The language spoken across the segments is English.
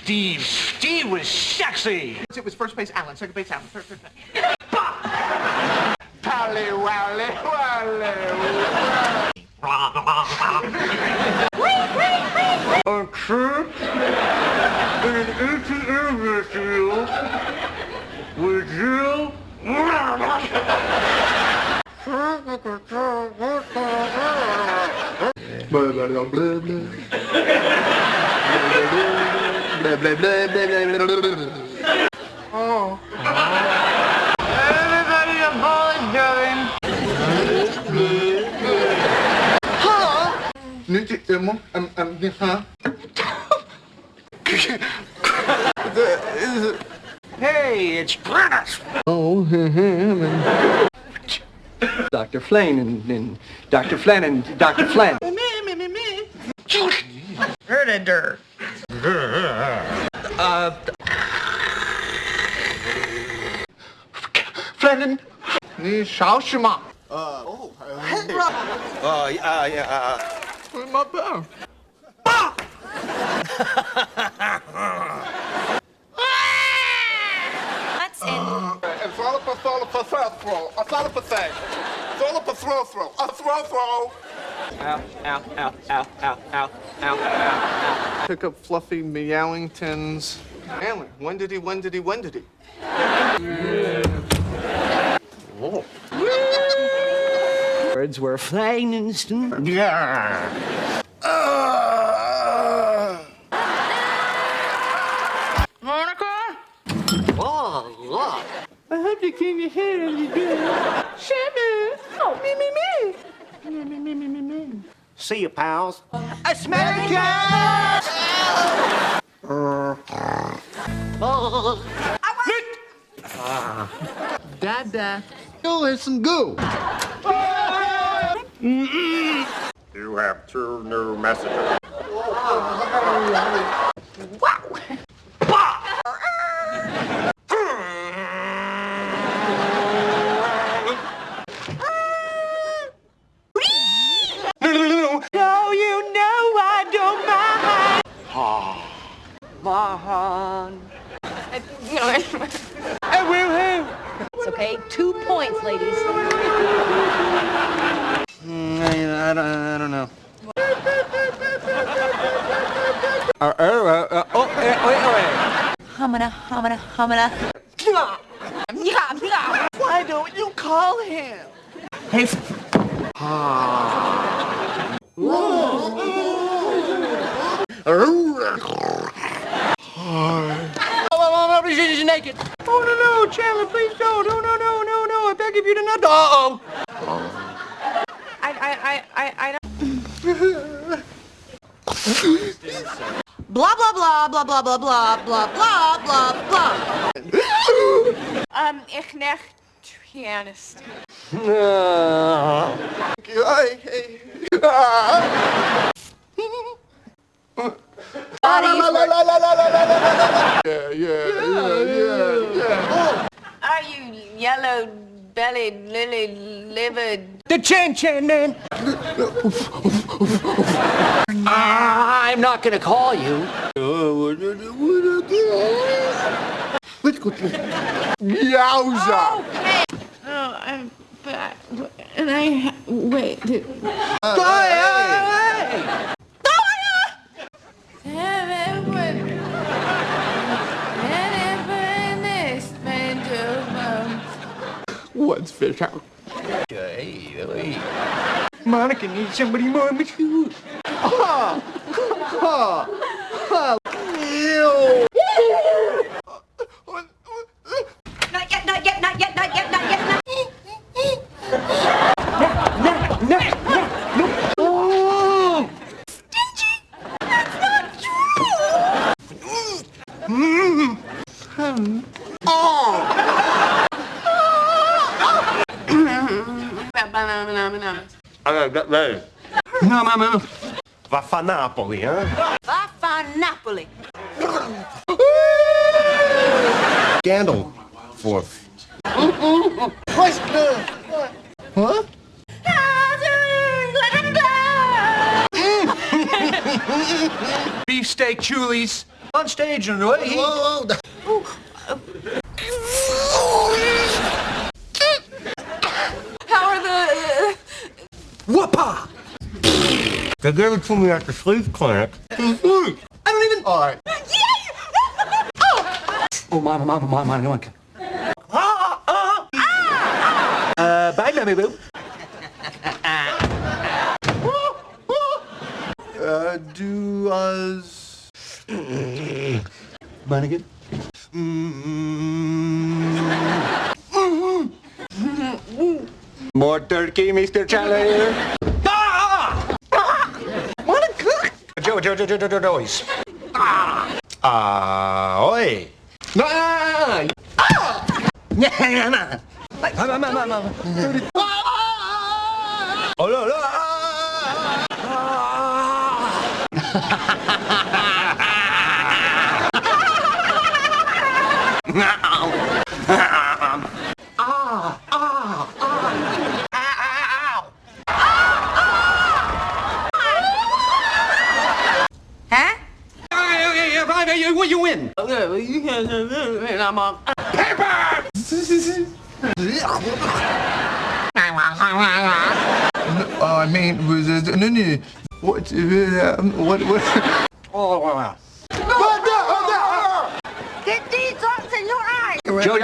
Steve. Steve was sexy. It was first base Allen, second base Allen, third base. Pally wally wally. A trip in ATM with you. With you. Blah blah blah blah blah. Blah blah blah blah blah. Oh. Everybody apologizing. Huh? Hey, it's British. Oh, him and Dr. Flynn and Dr. Flynn and Dr. Flynn. Herder. Flynn. 你少什么 Yeah. My bad. That's it. It's all up a throw. It's all up a thing. It's all up a throw. A throw. Ow, ow, ow, ow, ow, ow, ow, ow. Pick up Fluffy Meowington's. Alan, when did he? Oh. Birds were flying in the storm. Monica? Oh, look. I hope you keep your head on your good. Shimmy. Oh, me. See you, pals. I smell a cat. Dada. Go listen, go. You have 2 new messages. No, you know I don't mind. Mahan. I will have. It's okay. 2 points, ladies. I don't know. Humana. Why don't you call him? Hey, She's naked. Oh, no, Chandler, please don't. No, I beg of you to not. Uh-oh. I don't. Blah blah blah blah blah blah blah blah blah blah. Ich nicht pianist. Yeah. Are you yellow-bellied, lily-livered? The Chan man. I'm not gonna call you. Let's go. Yowza. Okay. No, wait. What's fish out? Monica needs somebody more mature. Ew. Not yet. Oh! That's not true. No. Vaffa Napoli, eh? Vaffa Napoli. Scandal for Huh? Beefsteak Chulies. On stage and he... How are the... Whoopah! They gave it to me at the sleep clinic. I don't even... All right. Oh, mama, no one can. Bye, Mammy Boo. Do us... Bunnigan. More turkey, Mr. Chandler. Joey's. Oi. No. Oh, no, no. Huh? You win. You can't... I'm on... I mean, was it... No. What? Oh, wow. Get these drops in your eyes! Joey,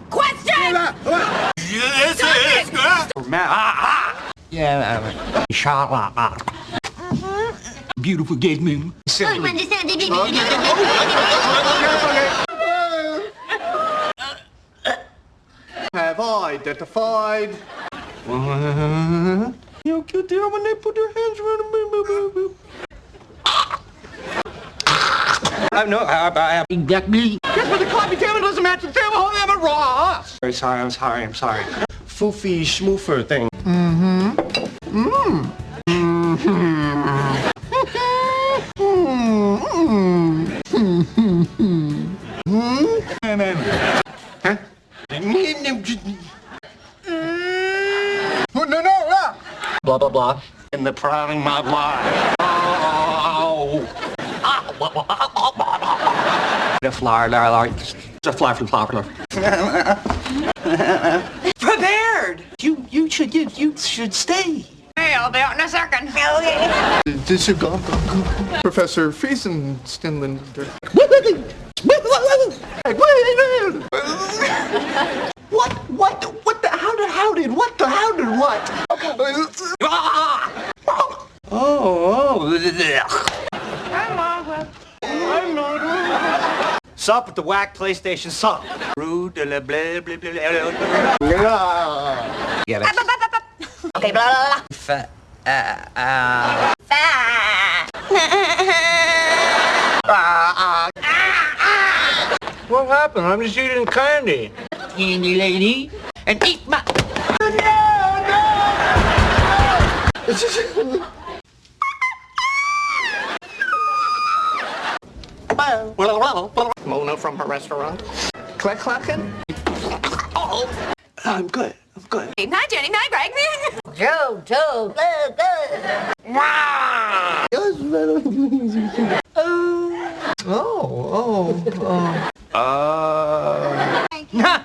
Question! Yeah, beautiful gate moon. Have identified... You cute dear when they put their hands around me. I exactly. Guess what the coffee table doesn't match the table home I'm a raw. I'm sorry. Foofy schmoofer thing. No. Blah blah blah. In the prime of my life. The fly from flopper. Prepared! You should stay. Hey, I'll be out in a second. Okay. This should go. Professor Friesensteinlander. How did what? Sup with the whack PlayStation sup. Rude, blah, blah, blah, blah. Get it. Okay, blah, blah, blah. Fat. What happened? I'm just eating candy. Candy lady. And eat my... Mona from her restaurant. Clacking? Oh, I'm good. Hi, Jenny. Hi, Greg. Joe,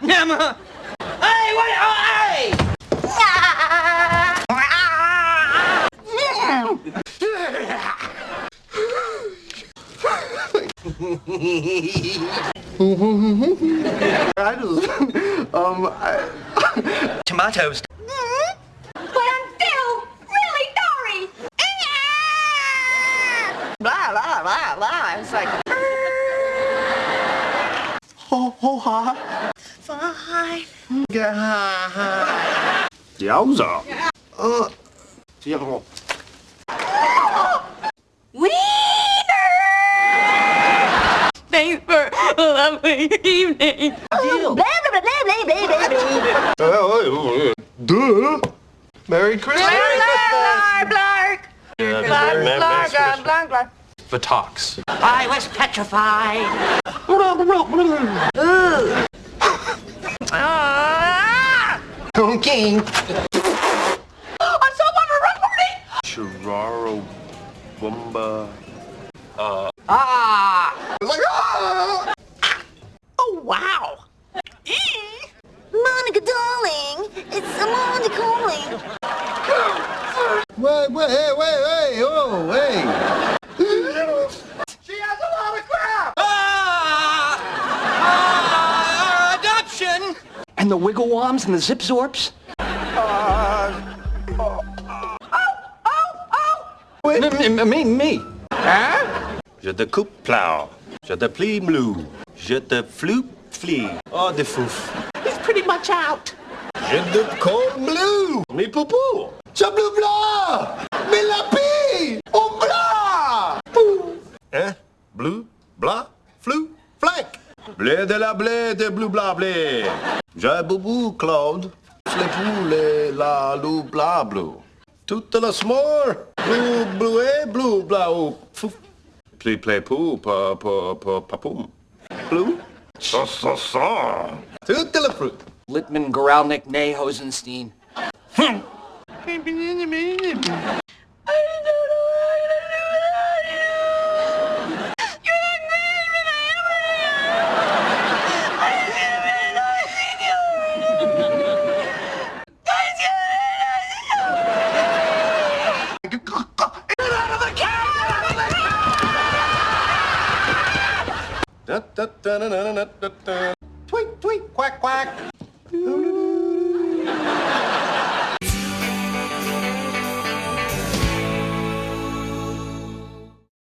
Nama. Hey, what? Hey! Tomatoes. But I'm still really sorry. blah, blah, blah, blah. It's like, Fine. Yowza. Wiener! Thanks for a lovely evening. blah, blah, blah, blah, blah, blah, blah. Duh. Merry Christmas. Blark. The talks. I was petrified. Okay. I'm so bummed. Sure. Wumba. Ah! It's like, ah! Oh, wow. Monica, darling, it's Amanda calling. Wait, oh, hey. She has a lot of crap! Adoption! And the wiggle-worms and the zip-zorps? Me. Huh? Je te coupe plow. Je te plie mlou. Je te floop flee. Oh, de fouf. He's pretty much out. Je te colle blue. Mi poupou. Je bleu blanc! Mais la pie! Au blanc! Hein? Blue, blanc, flou, flank. Blé de la blé de bleu blanc blé. J'ai boubou, Claude. Les poules, la loup blanc bleu. Toute la s'more. Blue, bleuet, blue, blanc, fou. Pli, play, pou, papoum. Blue? Ça. Toute la fruit. Littman, Goralnik, Ney, Hosenstein. Tweet, tweet, quack, quack.